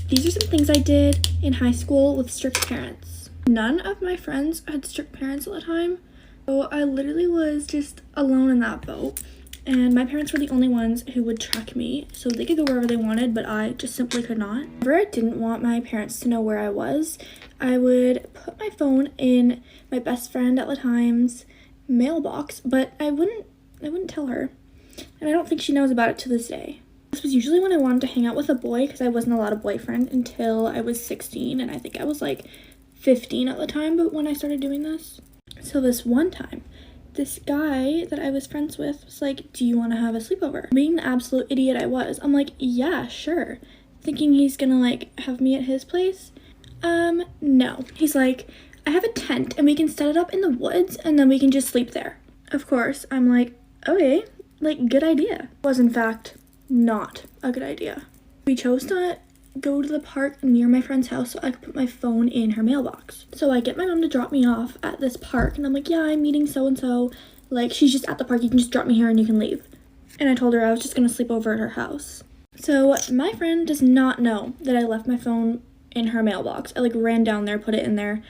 These are some things I did in high school with strict parents. None of my friends had strict parents at the time, so I literally was just alone in that boat. And my parents were the only ones who would track me, so they could go wherever they wanted, but I just simply could not. Whenever I didn't want my parents to know where I was, I would put my phone in my best friend at the time's mailbox, but I wouldn't tell her. And I don't think she knows about it to this day. This was usually when I wanted to hang out with a boy, because I wasn't allowed a boyfriend until I was 16, and I think I was like 15 at the time, but when I started doing this. So this one time, this guy that I was friends with was like, do you want to have a sleepover? Being the absolute idiot I was, I'm like, yeah, sure. Thinking he's gonna like have me at his place. No. He's like, I have a tent and we can set it up in the woods and then we can just sleep there. Of course, I'm like, okay, like good idea. It was in fact not a good idea. We chose to go to the park near my friend's house so I could put my phone in her mailbox. So I get my mom to drop me off at this park and I'm like, yeah, I'm meeting so-and-so. Like, she's just at the park, you can just drop me here and you can leave. And I told her I was just gonna sleep over at her house. So my friend does not know that I left my phone in her mailbox. I like ran down there, put it in there.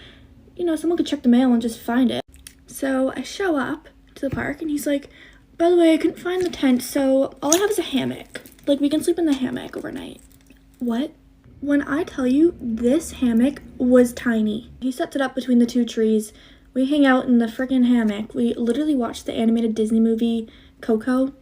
You know, someone could check the mail and just find it. So I show up to the park and he's like, by the way, I couldn't find the tent, so all I have is a hammock. Like, we can sleep in the hammock overnight. What? When I tell you, this hammock was tiny. He sets it up between the two trees. We hang out in the freaking hammock. We literally watched the animated Disney movie Coco,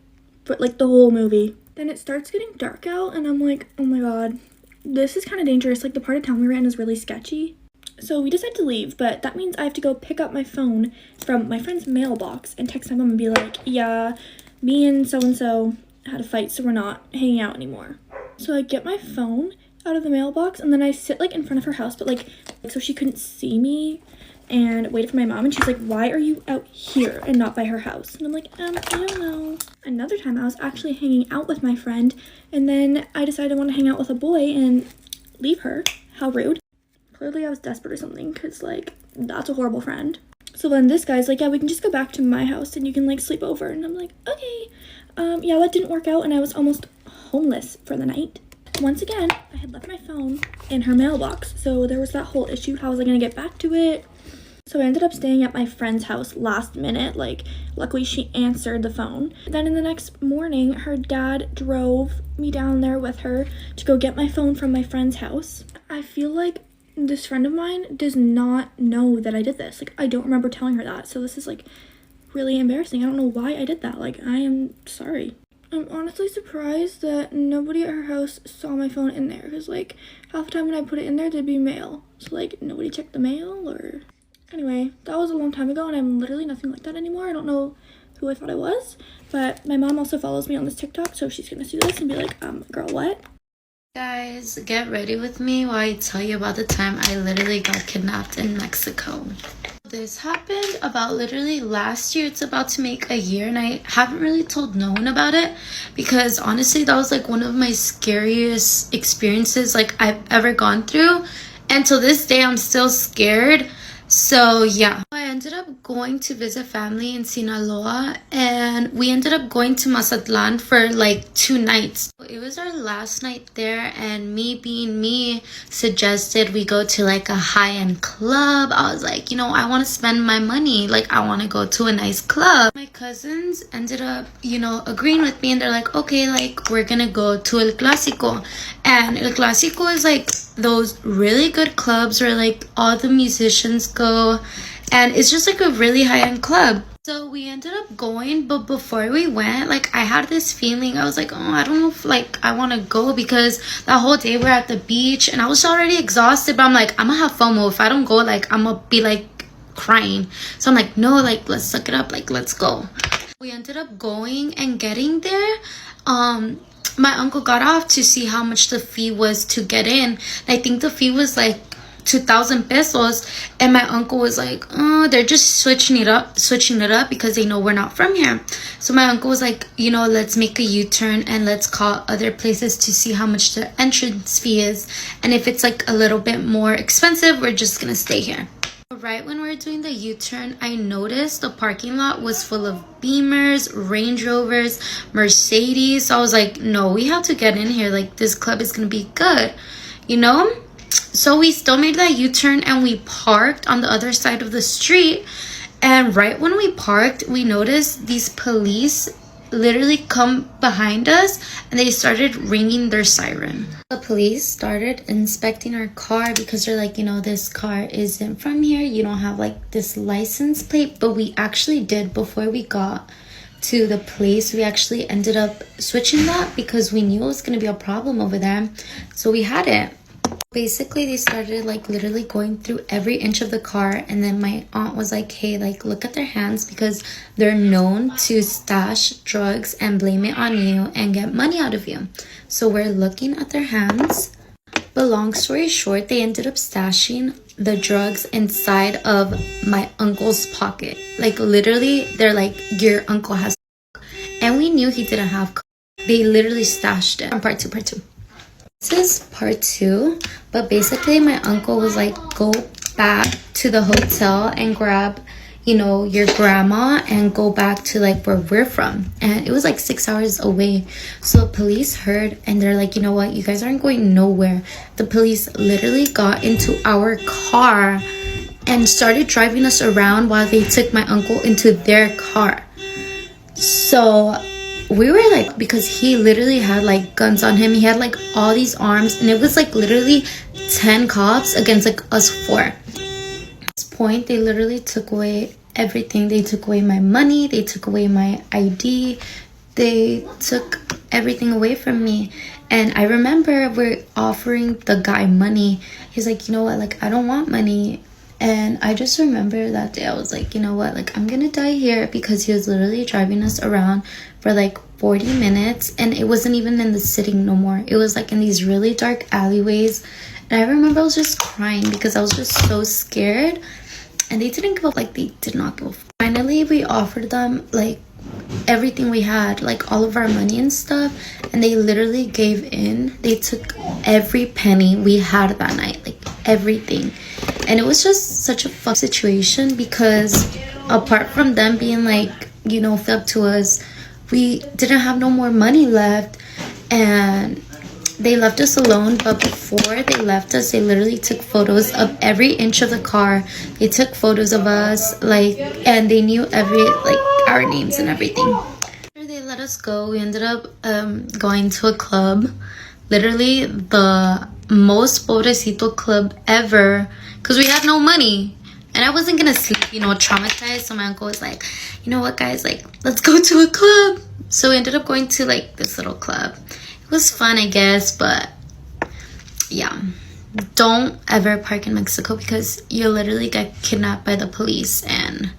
but like the whole movie. Then it starts getting dark out and I'm like, oh my god, this is kind of dangerous. Like, the part of town we were in is really sketchy. So we decide to leave, but that means I have to go pick up my phone from my friend's mailbox and text my mom and be like, yeah, me and so-and-so had a fight, so we're not hanging out anymore. So I get my phone out of the mailbox and then I sit like in front of her house, but like so she couldn't see me, and waited for my mom, and she's like, why are you out here and not by her house? And I'm like, I don't know. Another time I was actually hanging out with my friend and then I decided I want to hang out with a boy and leave her. How rude. Clearly I was desperate or something, because like that's a horrible friend. So then this guy's like, yeah, we can just go back to my house and you can like sleep over. And I'm like, okay. Yeah, that didn't work out and I was almost homeless for the night. Once again, I had left my phone in her mailbox, so there was that whole issue. How was I gonna get back to it? So I ended up staying at my friend's house last minute. Like, luckily she answered the phone. Then in the next morning, her dad drove me down there with her to go get my phone from my friend's house. I feel like this friend of mine does not know that I did this. Like, I don't remember telling her that, so this is like really embarrassing. I don't know why I did that. Like, I am sorry. I'm honestly surprised that nobody at her house saw my phone in there, because like half the time when I put it in there, there'd be mail. So like nobody checked the mail, or anyway, that was a long time ago and I'm literally nothing like that anymore. I don't know who I thought I was, but my mom also follows me on this TikTok, so she's gonna see this and be like, girl, what? Guys, get ready with me while I tell you about the time I literally got kidnapped in Mexico. This happened about literally last year. It's about to make a year and I haven't really told no one about it, because honestly that was like one of my scariest experiences like I've ever gone through, and till this day I'm still scared. So yeah, I ended up going to visit family in Sinaloa, and we ended up going to Mazatlan for like 2 nights. It was our last night there, and me being me suggested we go to like a high-end club. I was like, you know, I want to spend my money, like I want to go to a nice club. My cousins ended up, you know, agreeing with me, and they're like, okay, like we're gonna go to El Clásico. And El Clásico is like those really good clubs where like all the musicians go, and it's just like a really high-end club. So we ended up going, but before we went, like I had this feeling. I was like, oh, I don't know if like I want to go, because that whole day we're at the beach and I was already exhausted, but I'm like, I'm gonna have FOMO. If I don't go, like I'm gonna be like crying. So I'm like, no, like let's suck it up, like let's go. We ended up going and getting there. My uncle got off to see how much the fee was to get in. I think the fee was like 2,000 pesos, and my uncle was like, oh, they're just switching it up because they know we're not from here. So my uncle was like, you know, let's make a U-turn and let's call other places to see how much the entrance fee is, and if it's like a little bit more expensive, we're just gonna stay here. Right when we were doing the U-turn, I noticed the parking lot was full of Beamers, Range Rovers, Mercedes. So I was like, no, we have to get in here. Like, this club is gonna be good. you know? So we still made that U-turn and we parked on the other side of the street. And right when we parked, we noticed these police literally come behind us and they started ringing their siren. The police started inspecting our car because they're like, you know, this car isn't from here. You don't have like this license plate. But we actually did. Before we got to the place, we actually ended up switching that because we knew it was going to be a problem over there. So we had it. Basically, they started like literally going through every inch of the car, and then my aunt was like, hey, like look at their hands because they're known to stash drugs and blame it on you and get money out of you. So we're looking at their hands, but long story short, they ended up stashing the drugs inside of my uncle's pocket. Like literally, they're like, your uncle has, and we knew he didn't have. They literally stashed it. Part two. This is part 2, but basically my uncle was like, go back to the hotel and grab, you know, your grandma and go back to like where we're from. And it was like 6 hours away. So the police heard and they're like, you know what, you guys aren't going nowhere. The police literally got into our car and started driving us around while they took my uncle into their car. So we were like, because he literally had like guns on him, he had like all these arms, and it was like literally 10 cops against like us 4. At this point, they literally took away everything. They took away my money, they took away my ID, they took everything away from me. And I remember we're offering the guy money. He's like, you know what, like I don't want money. And I just remember that day I was like, you know what, like I'm gonna die here, because he was literally driving us around for like 40 minutes and it wasn't even in the city no more. It was like in these really dark alleyways. And I remember I was just crying because I was just so scared, and they didn't give up. Like they did not give up. Finally we offered them like everything we had, like all of our money and stuff, and they literally gave in. They took every penny we had that night, like everything. And it was just such a fuck situation because apart from them being like, you know, fed up to us, we didn't have no more money left, and they left us alone. But before they left us, they literally took photos of every inch of the car. They took photos of us, like, and they knew every, like, our names and everything. After they let us go, we ended up going to a club, literally the most pobrecito club ever, because we had no money and I wasn't gonna sleep, you know, traumatized. So my uncle was like, you know what guys, like let's go to a club. So we ended up going to like this little club. It was fun, I guess, but yeah, don't ever park in Mexico because you literally get kidnapped by the police. And